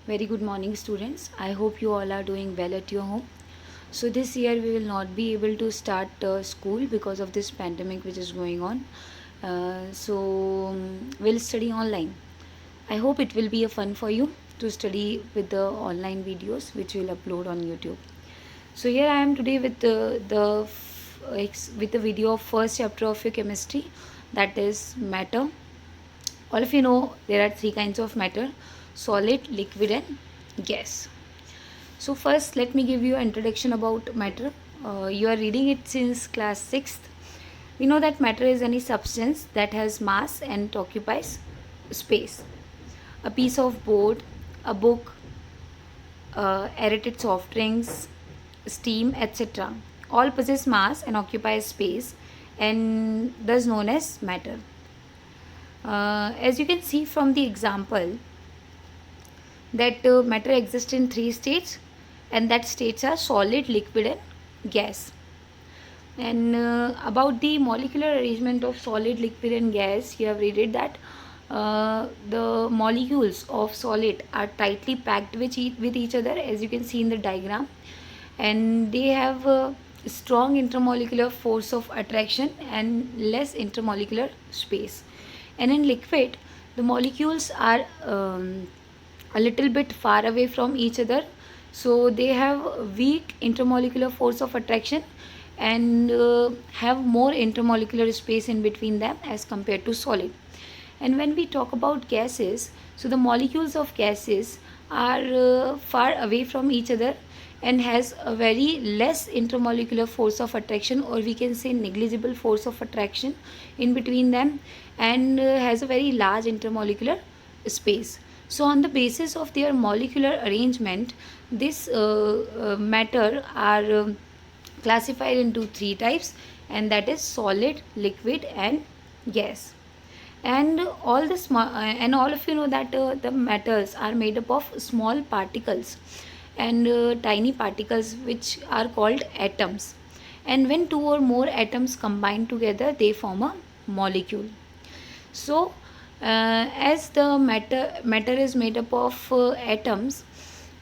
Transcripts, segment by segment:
Very good morning, students. I hope you all are doing well at your home. So, this year we will not be able to start school because of this pandemic which is going on. We'll study online. I hope it will be a fun for you to study with the online videos which we'll upload on YouTube. So, here I am today with with the video of first chapter of your chemistry, that is matter. All of you know there are three kinds of matter: solid, liquid, and gas. So, first, let me give you an introduction about matter. You are reading it since class 6th. We know that matter is any substance that has mass and occupies space. A piece of board, a book, aerated soft drinks, steam, etc. all possess mass and occupy space and thus known as matter. As you can see from the example, that matter exists in three states, and that states are solid, liquid, and gas. And about the molecular arrangement of solid, liquid, and gas, you have read it that the molecules of solid are tightly packed with each other, as you can see in the diagram, and they have a strong intermolecular force of attraction and less intermolecular space. And in liquid, the molecules are a little bit far away from each other, so they have weak intermolecular force of attraction and have more intermolecular space in between them as compared to solid. And when we talk about gases, so the molecules of gases are far away from each other and has a very less intermolecular force of attraction, or we can say negligible force of attraction in between them, and has a very large intermolecular space. So on the basis of their molecular arrangement, this matter are classified into three types, and that is solid, liquid, and gas. And all of you know that the matters are made up of small particles and tiny particles which are called atoms, and when two or more atoms combine together they form a molecule. So as the matter is made up of atoms,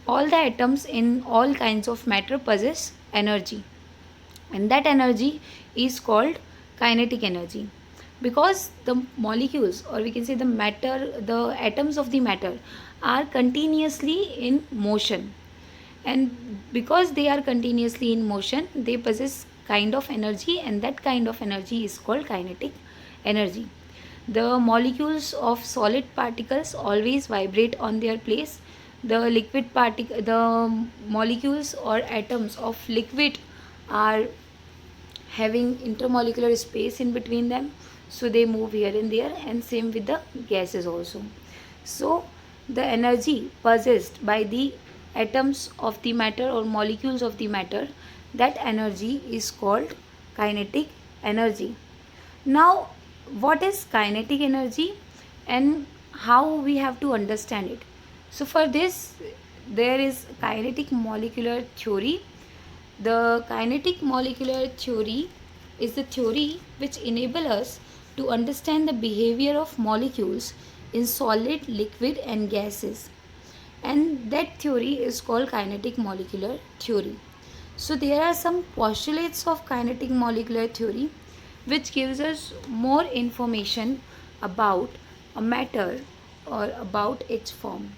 all the atoms in all kinds of matter possess energy, and that energy is called kinetic energy, because the molecules, or we can say the atoms of the matter are continuously in motion, and because they are continuously in motion they possess kind of energy, and that kind of energy is called kinetic energy. The molecules of solid particles always vibrate on their place. The molecules or atoms of liquid are having intermolecular space in between them, so they move here and there, and same with the gases also. So the energy possessed by the atoms of the matter or molecules of the matter, that energy is called kinetic energy. Now, what is kinetic energy and how we have to understand it? So for this, there is kinetic molecular theory. The kinetic molecular theory is the theory which enables us to understand the behavior of molecules in solid, liquid, and gases. And that theory is called kinetic molecular theory. So there are some postulates of kinetic molecular theory which gives us more information about a matter or about its form.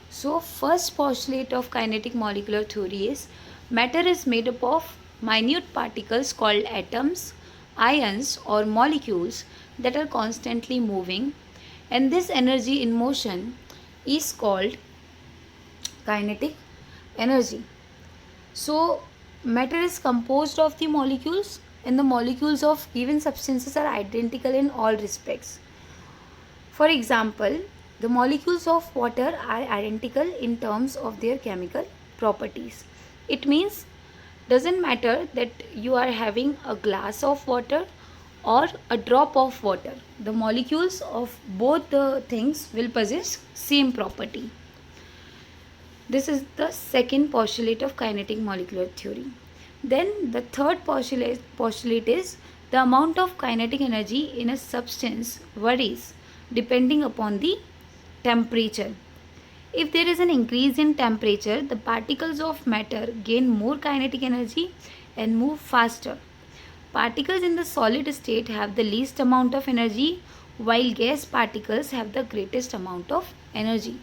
So first postulate of kinetic molecular theory is matter is made up of minute particles called atoms, ions, or molecules that are constantly moving, and this energy in motion is called kinetic energy. So matter is composed of the molecules, and the molecules of given substances are identical in all respects. For example, the molecules of water are identical in terms of their chemical properties. It means doesn't matter that you are having a glass of water or a drop of water, the molecules of both the things will possess same property. This is the second postulate of kinetic molecular theory. Then the third postulate is the amount of kinetic energy in a substance varies depending upon the temperature. If there is an increase in temperature, the particles of matter gain more kinetic energy and move faster. Particles in the solid state have the least amount of energy, while gas particles have the greatest amount of energy.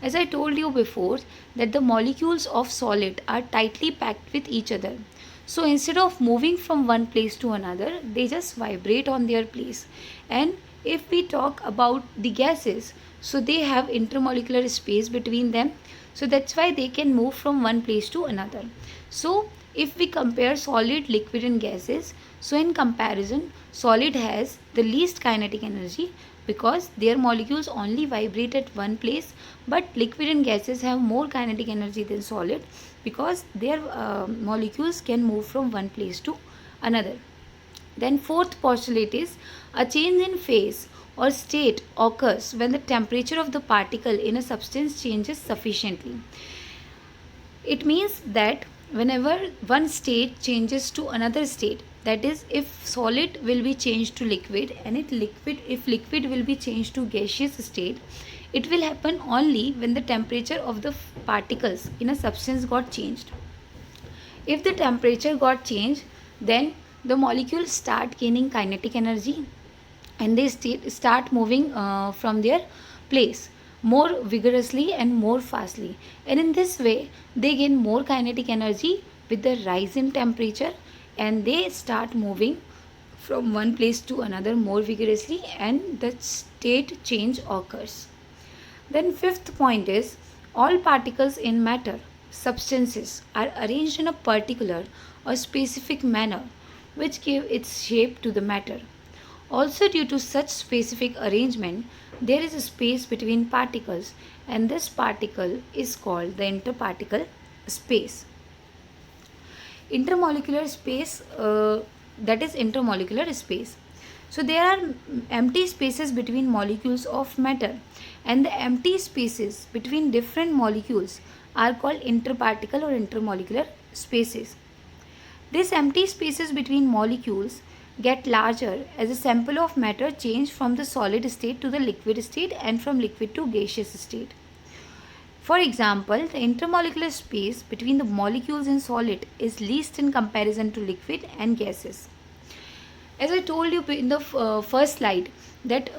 As I told you before, that the molecules of solid are tightly packed with each other. So instead of moving from one place to another, they just vibrate on their place. And if we talk about the gases, so they have intermolecular space between them. So that's why they can move from one place to another. So if we compare solid, liquid and gases, so in comparison, solid has the least kinetic energy because their molecules only vibrate at one place, but liquid and gases have more kinetic energy than solid because their molecules can move from one place to another. Then fourth postulate is a change in phase or state occurs when the temperature of the particle in a substance changes sufficiently. It means that whenever one state changes to another state, that is, if solid will be changed to liquid and if liquid will be changed to gaseous state, it will happen only when the temperature of the particles in a substance got changed. If the temperature got changed, then the molecules start gaining kinetic energy and they start moving from their place more vigorously and more fastly, and in this way they gain more kinetic energy with the rise in temperature and they start moving from one place to another more vigorously and the state change occurs. Then fifth point is all particles in matter substances are arranged in a particular or specific manner which give its shape to the matter. Also, due to such specific arrangement, there is a space between particles, and this particle is called the interparticle space. Intermolecular space, that is intermolecular space. So, there are empty spaces between molecules of matter, and the empty spaces between different molecules are called interparticle or intermolecular spaces. These empty spaces between molecules get larger as a sample of matter change from the solid state to the liquid state and from liquid to gaseous state. For example, the intermolecular space between the molecules in solid is least in comparison to liquid and gases. As I told you in the first slide that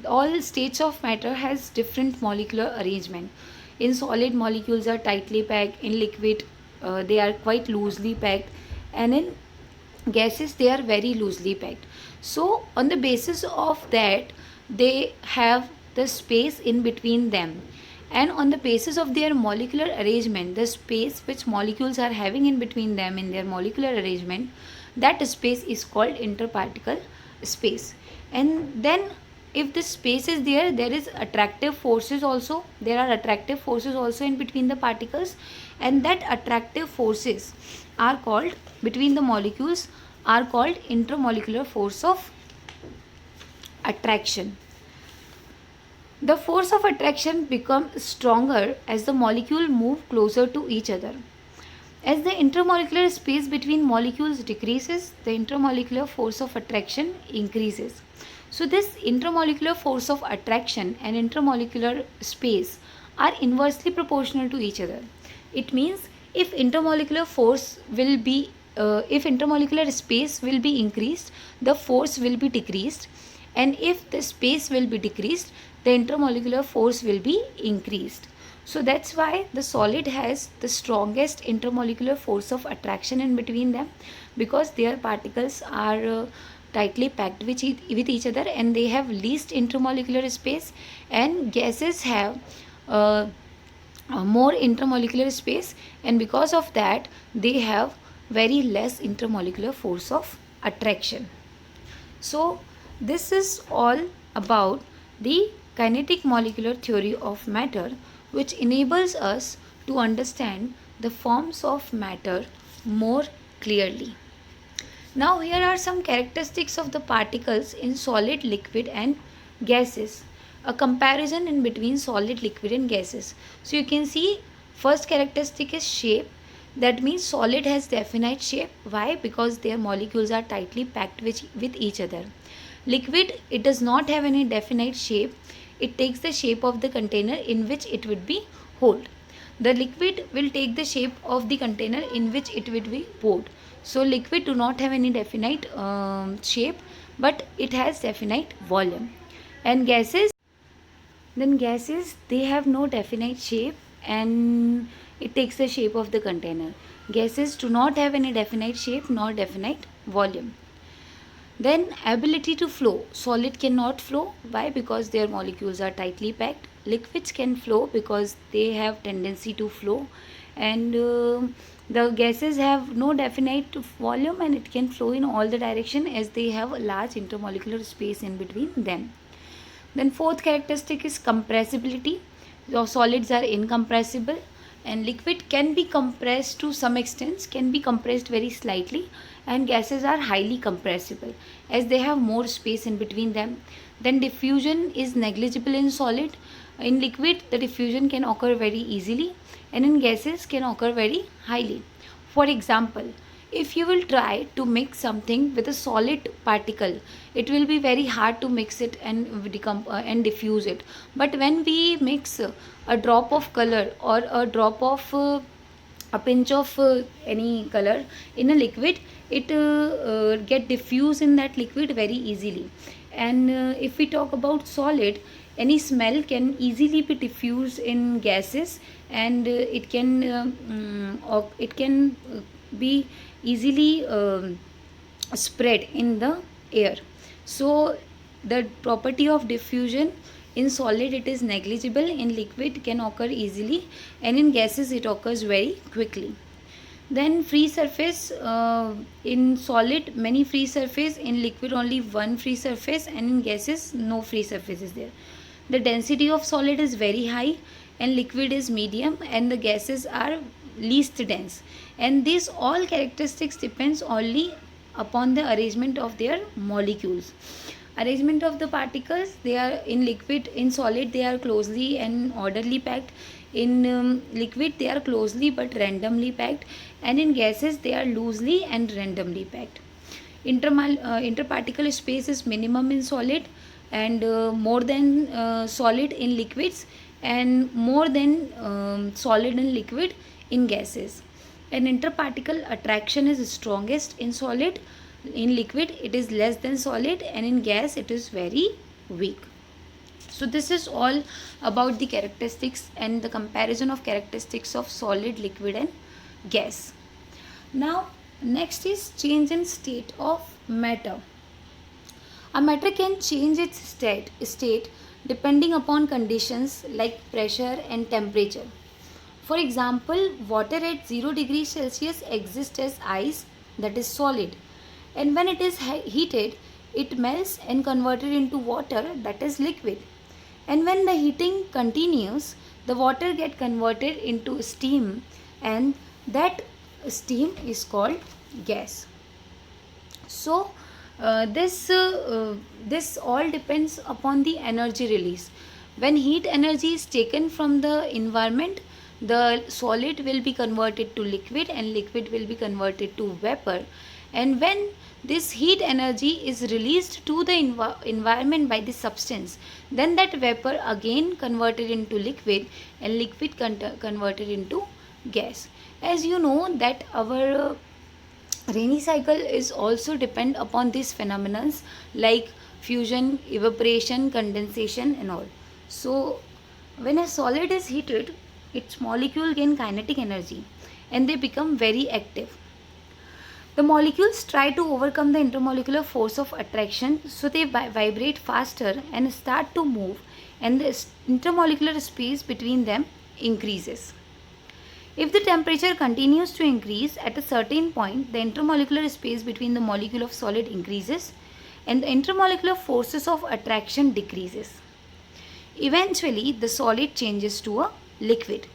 all states of matter has different molecular arrangement. In solid, molecules are tightly packed. In liquid, they are quite loosely packed, and in gases they are very loosely packed. So on the basis of that, they have the space in between them, and on the basis of their molecular arrangement, the space which molecules are having in between them in their molecular arrangement, that space is called interparticle space. And then if this space is there, there is attractive forces also, there are attractive forces also in between the particles, and that attractive forces are called between the molecules are called intermolecular force of attraction. The force of attraction becomes stronger as the molecule move closer to each other. As the intermolecular space between molecules decreases, the intermolecular force of attraction increases. So this intermolecular force of attraction and intermolecular space are inversely proportional to each other. It means if intermolecular force will be if intermolecular space will be increased, the force will be decreased, and if the space will be decreased, the intermolecular force will be increased. So that's why the solid has the strongest intermolecular force of attraction in between them, because their particles are tightly packed with each other and they have least intermolecular space, and gases have more intermolecular space, and because of that they have very less intermolecular force of attraction. So this is all about the kinetic molecular theory of matter, which enables us to understand the forms of matter more clearly. Now here are some characteristics of the particles in solid, liquid and gases. A comparison in between solid, liquid and gases. So you can see first characteristic is shape. That means solid has definite shape. Why? Because their molecules are tightly packed with each other. Liquid, it does not have any definite shape. it takes the shape of the container in which it would be hold. The liquid will take the shape of the container in which it will be poured. So liquid do not have any definite shape, but it has definite volume. And gases, they have no definite shape and it takes the shape of the container. Gases do not have any definite shape nor definite volume. Then ability to flow. Solid cannot flow. Why? Because their molecules are tightly packed. Liquids can flow because they have tendency to flow. And the gases have no definite volume and it can flow in all the direction as they have a large intermolecular space in between them. Then fourth characteristic is compressibility. Your solids are incompressible and liquid can be compressed to some extent, can be compressed very slightly, and gases are highly compressible as they have more space in between them. Then diffusion is negligible in solid. In liquid, the diffusion can occur very easily and in gases can occur very highly. For example, if you will try to mix something with a solid particle, it will be very hard to mix it and diffuse it. But when we mix a drop of color or a drop of a pinch of any color in a liquid, it get diffused in that liquid very easily. And if we talk about solid, any smell can easily be diffused in gases and it can be easily spread in the air. So the property of diffusion, in solid it is negligible, in liquid can occur easily, and in gases it occurs very quickly. Then free surface, in solid many free surface, in liquid only one free surface, and in gases no free surface is there. The density of solid is very high and liquid is medium and the gases are least dense, and these all characteristics depends only upon the arrangement of their molecules. Arrangement of the particles, they are in liquid, in solid they are closely and orderly packed, in liquid they are closely but randomly packed, and in gases they are loosely and randomly packed. Interparticle space is minimum in solid and more than solid in liquids, and more than solid and liquid in gases. And interparticle attraction is strongest in solid, in liquid it is less than solid, and in gas it is very weak. So this is all about the characteristics and the comparison of characteristics of solid, liquid and gas. Now next is change in state of matter. A matter can change its state depending upon conditions like pressure and temperature. For example, water at 0 degrees Celsius exists as ice, that is solid, and when it is heated, it melts and converted into water, that is liquid. And when the heating continues, the water get converted into steam, and that steam is called gas. So this all depends upon the energy release. When heat energy is taken from the environment, the solid will be converted to liquid and liquid will be converted to vapor. And when this heat energy is released to the environment by the substance, then that vapor again converted into liquid and liquid converted into gas. As you know that our rainy cycle is also depend upon these phenomena like fusion, evaporation, condensation and all. So when a solid is heated, its molecule gain kinetic energy and they become very active. The molecules try to overcome the intermolecular force of attraction, so they vibrate faster and start to move, and the intermolecular space between them increases. If the temperature continues to increase, at a certain point, the intermolecular space between the molecule of solid increases and the intermolecular forces of attraction decreases. Eventually, the solid changes to a liquid.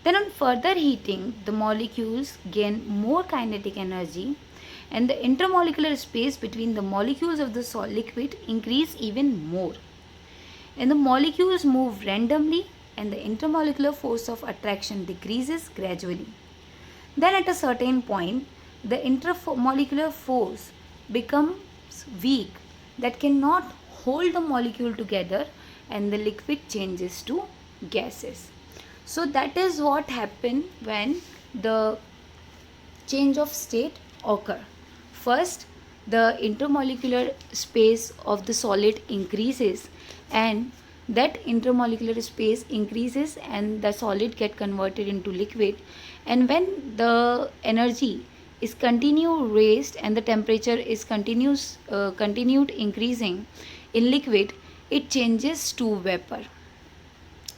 Then on further heating, the molecules gain more kinetic energy and the intermolecular space between the molecules of the liquid increase even more. And the molecules move randomly and the intermolecular force of attraction decreases gradually. Then at a certain point, the intermolecular force becomes weak, that cannot hold the molecule together, and the liquid changes to gases. So that is what happens when the change of state occur. First, the intermolecular space of the solid increases, and that intermolecular space increases and the solid get converted into liquid. And when the energy is continued raised and the temperature is continued increasing in liquid, it changes to vapor.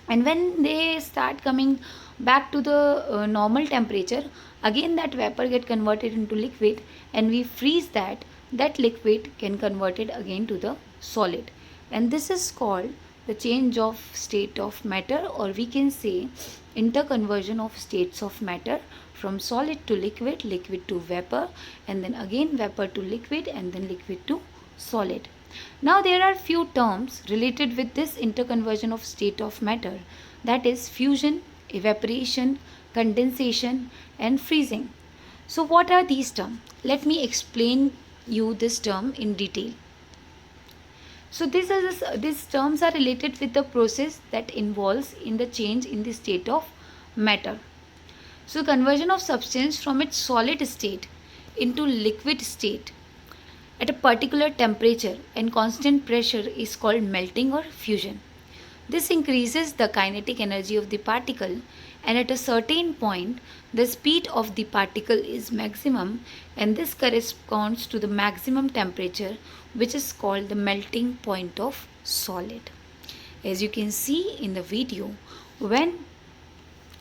And when they start coming back to the normal temperature, again that vapor get converted into liquid, and we freeze that liquid can convert it again to the solid. And this is called the change of state of matter, or we can say interconversion of states of matter from solid to liquid, liquid to vapor, and then again vapor to liquid, and then liquid to solid. Now there are few terms related with this interconversion of state of matter, that is fusion, evaporation, condensation and freezing. So what are these terms? Let me explain you this term in detail. So these terms are related with the process that involves in the change in the state of matter. So conversion of substance from its solid state into liquid state at a particular temperature and constant pressure is called melting or fusion. This increases the kinetic energy of the particle, and at a certain point the speed of the particle is maximum, and this corresponds to the maximum temperature, which is called the melting point of solid. As you can see in the video, when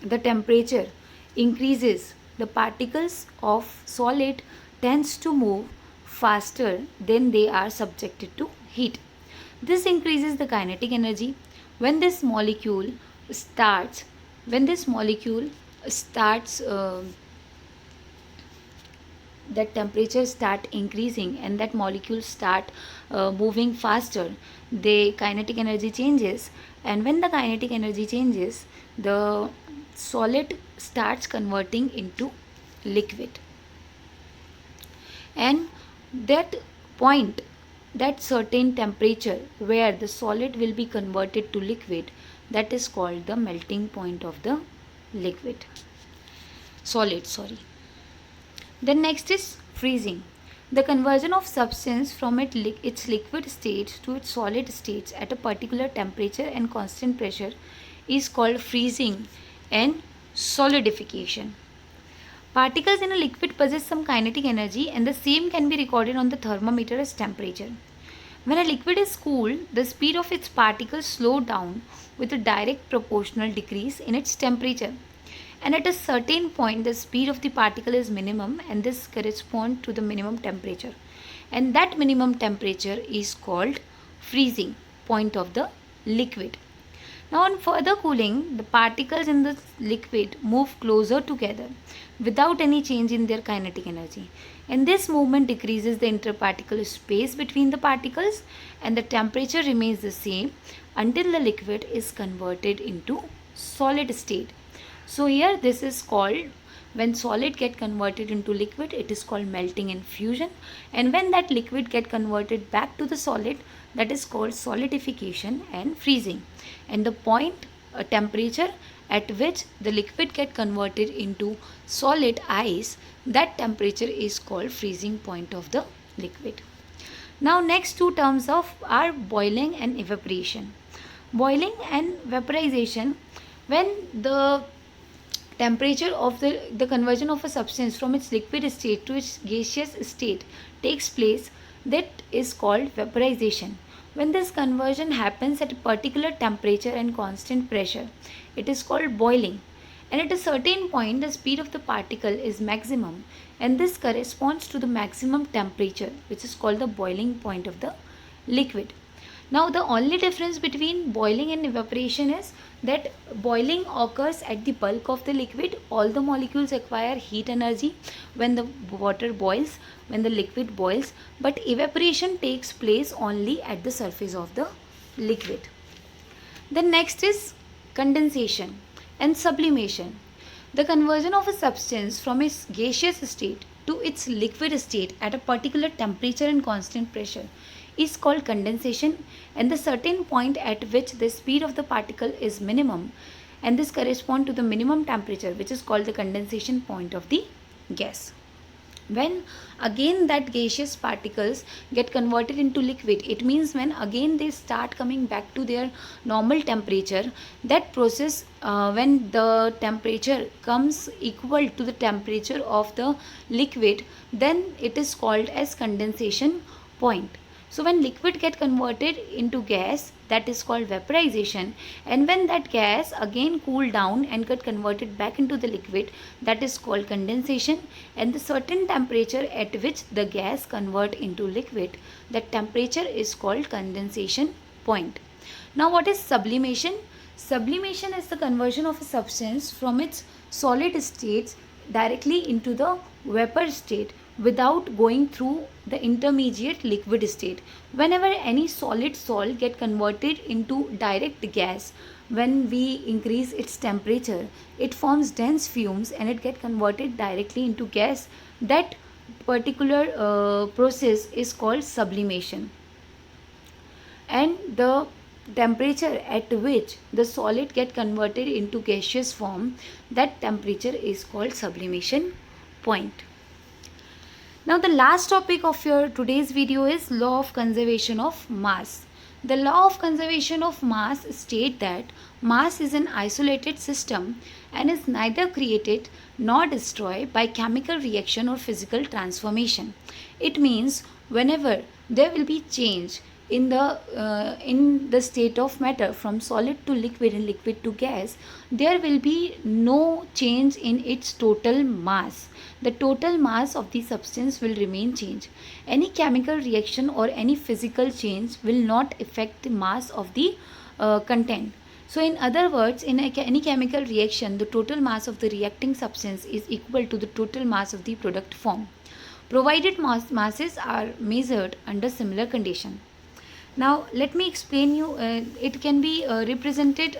the temperature increases, the particles of solid tends to move faster than they are subjected to heat. This increases the kinetic energy. When this molecule starts, that temperature start increasing and that molecule start moving faster, the kinetic energy changes, and when the kinetic energy changes, the solid starts converting into liquid. And that point, that certain temperature where the solid will be converted to liquid, that is called the melting point of the solid. Then next is freezing. The conversion of substance from its liquid state to its solid states at a particular temperature and constant pressure is called freezing and solidification. Particles in a liquid possess some kinetic energy, and the same can be recorded on the thermometer as temperature. When a liquid is cooled, the speed of its particles slow down with a direct proportional decrease in its temperature. And at a certain point, the speed of the particle is minimum, and this corresponds to the minimum temperature. And that minimum temperature is called freezing point of the liquid. Now on further cooling, the particles in the liquid move closer together without any change in their kinetic energy. And this movement decreases the interparticle space between the particles, and the temperature remains the same until the liquid is converted into solid state. So here this is called, when solid get converted into liquid, it is called melting and fusion, and when that liquid get converted back to the solid, that is called solidification and freezing. And the point temperature at which the liquid get converted into solid ice, that temperature is called freezing point of the liquid. Now next two terms are boiling and evaporation. Boiling and vaporization, when the temperature of the conversion of a substance from its liquid state to its gaseous state takes place, that is called vaporization. When this conversion happens at a particular temperature and constant pressure, it is called boiling. And at a certain point, the speed of the particle is maximum, and this corresponds to the maximum temperature, which is called the boiling point of the liquid. Now the only difference between boiling and evaporation is that boiling occurs at the bulk of the liquid. All the molecules acquire heat energy when the water boils, when the liquid boils, but evaporation takes place only at the surface of the liquid. Then next is condensation and sublimation. The conversion of a substance from its gaseous state to its liquid state at a particular temperature and constant pressure is called condensation, and the certain point at which the speed of the particle is minimum, and this corresponds to the minimum temperature, which is called the condensation point of the gas. When again that gaseous particles get converted into liquid, it means when again they start coming back to their normal temperature, that process, when the temperature comes equal to the temperature of the liquid, then it is called as condensation point. So when liquid get converted into gas, that is called vaporization, and when that gas again cool down and get converted back into the liquid, that is called condensation, and the certain temperature at which the gas convert into liquid, that temperature is called condensation point. Now what is sublimation? Sublimation is the conversion of a substance from its solid states directly into the vapor state without going through the intermediate liquid state. Whenever any solid salt get converted into direct gas, when we increase its temperature, it forms dense fumes and it get converted directly into gas. That particular process is called sublimation. And the temperature at which the solid get converted into gaseous form, that temperature is called sublimation point. Now the last topic of your today's video is law of conservation of mass. The law of conservation of mass state that mass is an isolated system and is neither created nor destroyed by chemical reaction or physical transformation. It means whenever there will be change in the state of matter from solid to liquid and liquid to gas, there will be no change in its total mass. The total mass of the substance will remain change. Any chemical reaction or any physical change will not affect the mass of the content. So in other words, in any chemical reaction, the total mass of the reacting substance is equal to the total mass of the product formed, provided masses are measured under similar condition. Now let me explain you. It can be represented.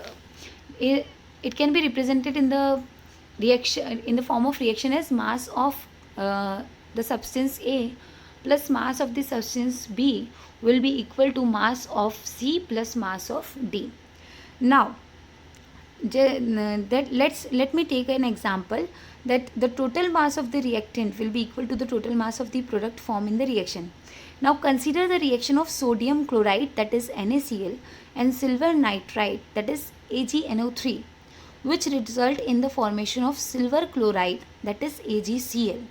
It can be represented in the reaction in the form of reaction as mass of the substance A plus mass of the substance B will be equal to mass of C plus mass of D. Now let me take an example that the total mass of the reactant will be equal to the total mass of the product formed in the reaction. Now consider the reaction of sodium chloride, that is NaCl, and silver nitride, that is AgNO3, which result in the formation of silver chloride, that is AgCl,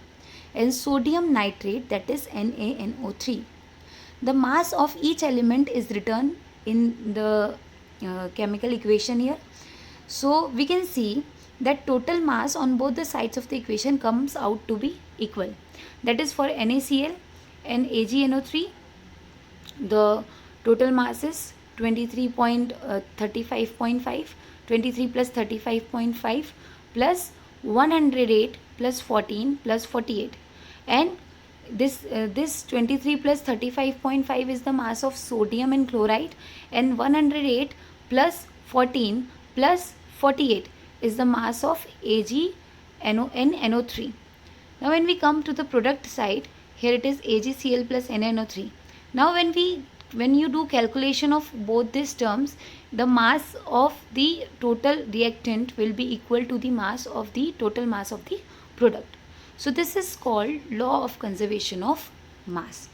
and sodium nitrate, that is NaNO3. The mass of each element is written in the chemical equation here. So we can see that total mass on both the sides of the equation comes out to be equal. That is for NaCl and AgNO3, the total mass is 23.35.5, 23 plus 35.5 plus 108 plus 14 plus 48, and this 23 plus 35.5 is the mass of sodium and chloride, and 108 plus 14 plus 48 is the mass of AgNO3. Now when we come to the product side, here it is AgCl plus NaNO3. Now when you do calculation of both these terms, the mass of the total reactant will be equal to the mass of the total mass of the product. So this is called law of conservation of mass.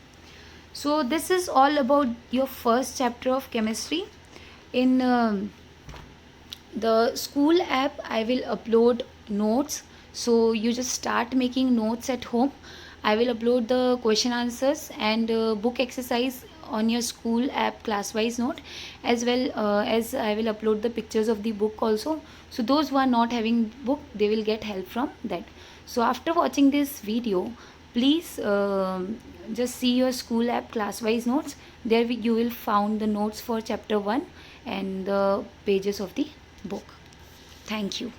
So this is all about your first chapter of chemistry. In the school app, I will upload notes, so you just start making notes at home. I will upload the question answers and book exercise on your school app class wise note, as well as I will upload the pictures of the book also. So those who are not having book, they will get help from that. So after watching this video, please just see your school app class wise notes. There you will find the notes for chapter 1 and the pages of the book. Thank you.